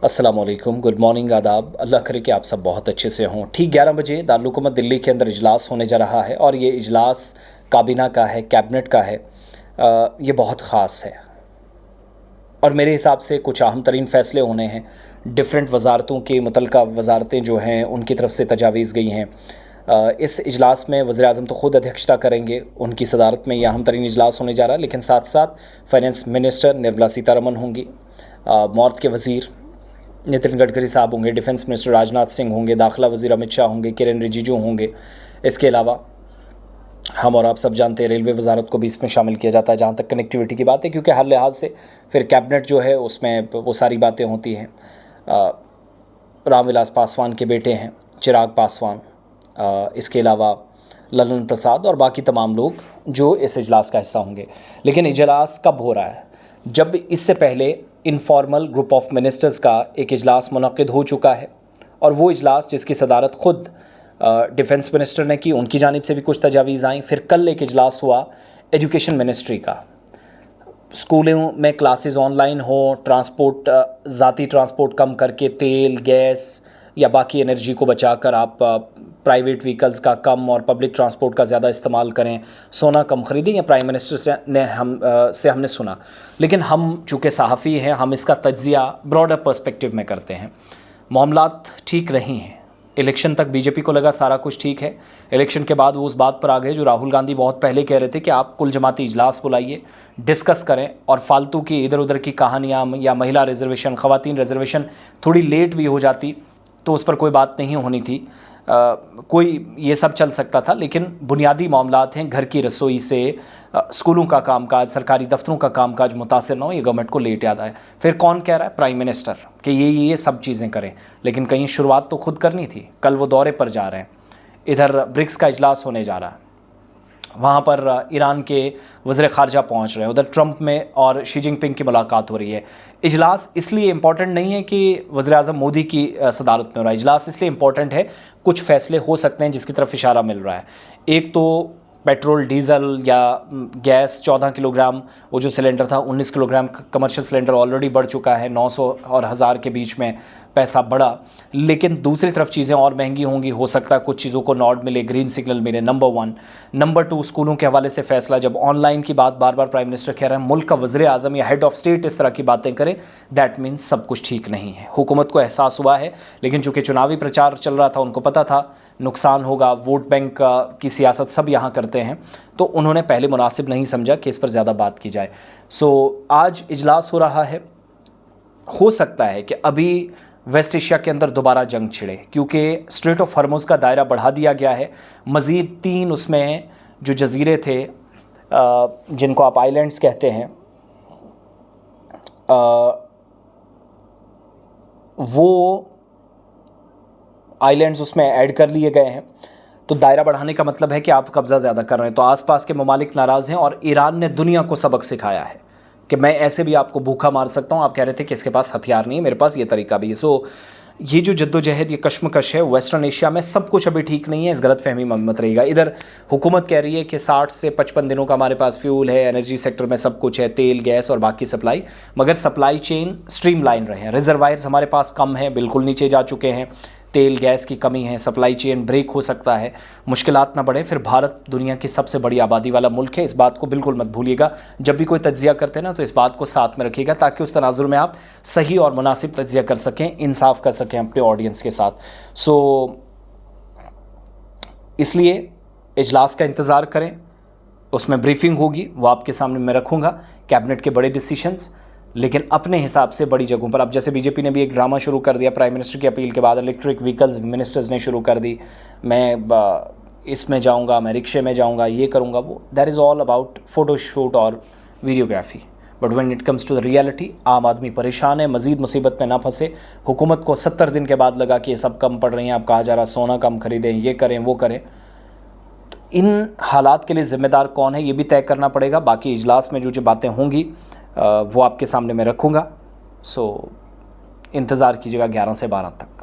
अस्सलाम वालेकुम, good morning, आदाब। अल्लाह करे कि आप सब बहुत अच्छे से हों। ठीक 11 बजे दारुल हुकूमत दिल्ली के अंदर इजलास होने जा रहा है और ये इजलास काबीना का है, कैबिनेट का है। ये बहुत ख़ास है और मेरे हिसाब से कुछ अहम तरीन फ़ैसले होने हैं। डिफरेंट वजारतों के मुतल्लिका वजारतें जो हैं उनकी तरफ से तजावीज़ गई हैं। इस इजलास में वज़ीर-ए-आज़म तो ख़ुद अध्यक्षता करेंगे, उनकी सदारत में यह अहम तरीन इजलास होने जा रहा है, लेकिन साथ साथ फाइनेंस मिनिस्टर निर्मला सीतारमन होंगी, मौत के वज़ीर नितिन गडकरी साहब होंगे, डिफेंस मिनिस्टर राजनाथ सिंह होंगे, दाखिला वज़ीर अमित शाह होंगे, किरेन रिजिजू होंगे। इसके अलावा हम और आप सब जानते हैं रेलवे वजारत को भी इसमें शामिल किया जाता है जहाँ तक कनेक्टिविटी की बात है, क्योंकि हर लिहाज से फिर कैबिनेट जो है उसमें वो सारी बातें होती हैं। रामविलास पासवान के बेटे हैं चिराग पासवान, इसके अलावा ललन प्रसाद और बाकी तमाम लोग जो इस इजलास का हिस्सा होंगे। लेकिन इजलास कब हो रहा है? जब इससे पहले इनफॉर्मल ग्रुप ऑफ मिनिस्टर्स का एक इजलास मुनक़िद हो चुका है और वो इजलास जिसकी सदारत ख़ुद डिफेंस मिनिस्टर ने की, उनकी जानिब से भी कुछ तजावीज़ आई। फिर कल एक इजलास हुआ एजुकेशन मिनिस्ट्री का। स्कूलों में क्लासेस ऑनलाइन हो, ट्रांसपोर्ट ज़ाती ट्रांसपोर्ट कम करके तेल, गैस या बाकी एनर्जी को बचाकर आप प्राइवेट व्हीकल्स का कम और पब्लिक ट्रांसपोर्ट का ज़्यादा इस्तेमाल करें, सोना कम ख़रीदें, या प्राइम मिनिस्टर से हमने सुना। लेकिन हम चूँकि सहाफ़ी हैं, हम इसका तज्ज़िया ब्रॉडर पर्सपेक्टिव में करते हैं। मामलात ठीक नहीं हैं। इलेक्शन तक बीजेपी को लगा सारा कुछ ठीक है। इलेक्शन के बाद वो उस बात पर आ गए जो राहुल गांधी बहुत पहले कह रहे थे कि आप कुल जमाती इजलास बुलाइए, डिस्कस करें और फालतू की इधर उधर की कहानियाँ या महिला रिजर्वेशन, ख़वातीन रिजर्वेशन थोड़ी लेट भी हो जाती तो उस पर कोई बात नहीं होनी थी। कोई ये सब चल सकता था, लेकिन बुनियादी मामलात हैं, घर की रसोई से स्कूलों का कामकाज, सरकारी दफ्तरों का कामकाज मुतासर ना हो, ये गवर्नमेंट को लेट याद आए। फिर कौन कह रहा है? प्राइम मिनिस्टर, कि ये सब चीज़ें करें। लेकिन कहीं शुरुआत तो खुद करनी थी। कल वो दौरे पर जा रहे हैं, इधर ब्रिक्स का इजलास होने जा रहा है, वहाँ पर ईरान के वज़ीर ख़ारजा पहुँच रहे हैं, उधर ट्रंप में और शी जिनपिंग की मुलाकात हो रही है। इजलास इसलिए इम्पॉर्टेंट नहीं है कि वज़ीर-ए-आज़म मोदी की सदारत में हो रहा है। इजलास इसलिए इम्पॉर्टेंट है, कुछ फ़ैसले हो सकते हैं जिसकी तरफ इशारा मिल रहा है। एक तो पेट्रोल, डीज़ल या गैस 14 किलोग्राम, वो जो सिलेंडर था 19 किलोग्राम कमर्शियल सिलेंडर ऑलरेडी बढ़ चुका है, 900 और 1000 के बीच में पैसा बढ़ा। लेकिन दूसरी तरफ चीज़ें और महंगी होंगी, हो सकता है कुछ चीज़ों को नॉड मिले, ग्रीन सिग्नल मिले, नंबर 1। नंबर 2, स्कूलों के हवाले से फ़ैसला। जब ऑनलाइन की बात बार बार प्राइम मिनिस्टर कह रहे हैं, मुल्क का वज़ीर-ए-आज़म या हेड ऑफ स्टेट इस तरह की बातें करें, दैट मीन्स सब कुछ ठीक नहीं है। हुकूमत को एहसास हुआ है, लेकिन चूँकि चुनावी प्रचार चल रहा था, उनको पता था नुकसान होगा, वोट बैंक की सियासत सब यहाँ करते हैं, तो उन्होंने पहले मुनासिब नहीं समझा कि इस पर ज़्यादा बात की जाए। आज इजलास हो रहा है। हो सकता है कि अभी वेस्ट एशिया के अंदर दोबारा जंग छिड़े, क्योंकि स्ट्रेट ऑफ हॉर्मुज़ का दायरा बढ़ा दिया गया है। मज़ीद 3 उसमें जो जजीरे थे, जिनको आप आइलैंड्स कहते हैं, वो आइलैंड्स उसमें ऐड कर लिए गए हैं। तो दायरा बढ़ाने का मतलब है कि आप कब्ज़ा ज़्यादा कर रहे हैं। तो आसपास के ममालिक नाराज़ हैं और ईरान ने दुनिया को सबक सिखाया है कि मैं ऐसे भी आपको भूखा मार सकता हूँ। आप कह रहे थे कि इसके पास हथियार नहीं है, मेरे पास ये तरीका भी है। ये जो जद्दोजहद, ये कश्मकश है वेस्टर्न एशिया में, सब कुछ अभी ठीक नहीं है। इस गलत फहमी में मत रहिएगा। इधर हुकूमत कह रही है कि 60 से 55 दिनों का हमारे पास फ्यूल है, एनर्जी सेक्टर में सब कुछ है, तेल, गैस और बाकी सप्लाई, मगर सप्लाई चेन स्ट्रीमलाइन रहे हैं। रिजर्वायर्स हमारे पास कम हैं, बिल्कुल नीचे जा चुके हैं, तेल गैस की कमी है, सप्लाई चेन ब्रेक हो सकता है, मुश्किलात ना बढ़े। फिर भारत दुनिया की सबसे बड़ी आबादी वाला मुल्क है, इस बात को बिल्कुल मत भूलिएगा। जब भी कोई तज्जिया करते हैं ना, तो इस बात को साथ में रखिएगा, ताकि उस तनाजुर में आप सही और मुनासिब तज्जिया कर सकें, इंसाफ कर सकें अपने ऑडियंस के साथ। इसलिए इजलास का इंतज़ार करें, उसमें ब्रीफिंग होगी, वो आपके सामने मैं रखूँगा, कैबिनेट के बड़े डिसीशंस, लेकिन अपने हिसाब से बड़ी जगहों पर। अब जैसे बीजेपी ने भी एक ड्रामा शुरू कर दिया प्राइम मिनिस्टर की अपील के बाद, इलेक्ट्रिक व्हीकल्स मिनिस्टर्स ने शुरू कर दी, मैं इसमें जाऊंगा, मैं रिक्शे में जाऊंगा, ये करूंगा, वो that is all about photoshoot और videography. But when it comes to the reality, आम आदमी परेशान है, मज़ीद मुसीबत में ना फंसे। हुकूमत को 70 दिन के बाद लगा कि ये सब कम पड़ रही हैं, आप कहा जा रहा सोना कम खरीदें, ये करें, वो करें। तो इन हालात के लिए ज़िम्मेदार कौन है, ये भी तय करना पड़ेगा। बाकी इजलास में जो बातें होंगी वो आपके सामने मैं रखूँगा। इंतज़ार कीजिएगा 11 से 12 तक।